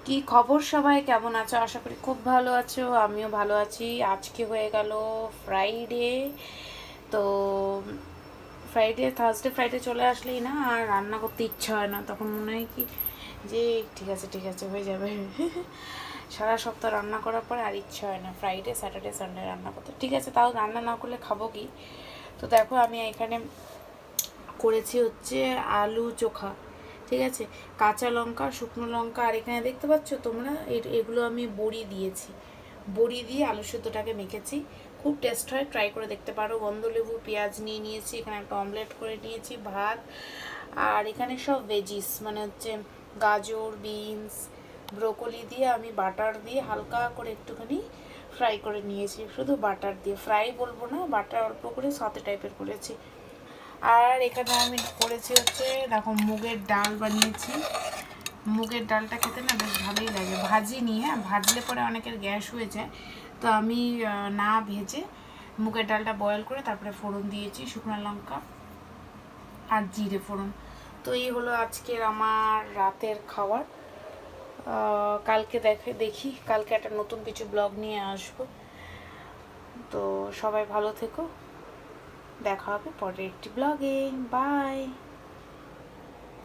কি খবর সবাই, কেমন আছো? আশা করি খুব ভালো আছো, আমিও ভালো আছি। আজকে হয়ে গেল ফ্রাইডে। তো ফ্রাইডে, থার্সডে ফ্রাইডে চলে আসলেই না আর রান্না করতে ইচ্ছা হয় না। তখন মনে হয় কি যে ঠিক আছে ঠিক আছে হয়ে যাবে। সারা সপ্তাহ রান্না করার পরে আর ইচ্ছা হয় না ফ্রাইডে স্যাটারডে সানডে রান্না করতে। ঠিক আছে, তাও রান্না না করলে খাবো কি? তো দেখো আমি এখানে করেছি হচ্ছে আলু চোখা। ঠিক আছে, কাঁচা লঙ্কা, শুকনো লঙ্কা, আর এখানে দেখতে পাচ্ছ তোমরা এগুলো আমি বড়ি দিয়েছি। বড়ি দিয়ে আলু সেদ্ধটাকে মেখেছি, খুব টেস্ট হয়, ট্রাই করে দেখতে পারো। গন্ধলেবু, পেঁয়াজ নিয়ে নিয়েছি, এখানে একটা অমলেট করে নিয়েছি, ভাত। আর এখানে সব ভেজিস মানে হচ্ছে গাজর, বিনস, ব্রোকলি দিয়ে আমি বাটার দিয়ে হালকা করে একটুখানি ফ্রাই করে নিয়েছি, শুধু বাটার দিয়ে, ফ্রাই বলবো না, বাটার অল্প করে সাথে টাইপের করেছি। আর এখানে আমি করেছি হচ্ছে দেখো মুগের ডাল বানিয়েছি। মুগের ডালটা খেতে না বেশ ভালোই লাগে, ভাজিনি, হ্যাঁ ভাজলে পরে অনেকের গ্যাস হয়ে যায়। তো আমি না ভেজে মুগের ডালটা বয়েল করে তারপরে ফোড়ন দিয়েছি, শুকনো লঙ্কা আর জিরে ফোড়ন। তো এই হলো আজকের আমার রাতের খাবার। কালকে দেখি কালকে একটা নতুন কিছু ব্লগ নিয়ে আসবো। তো সবাই ভালো থেকো, দেখা হবে পরের একটি ব্লগে। বাই।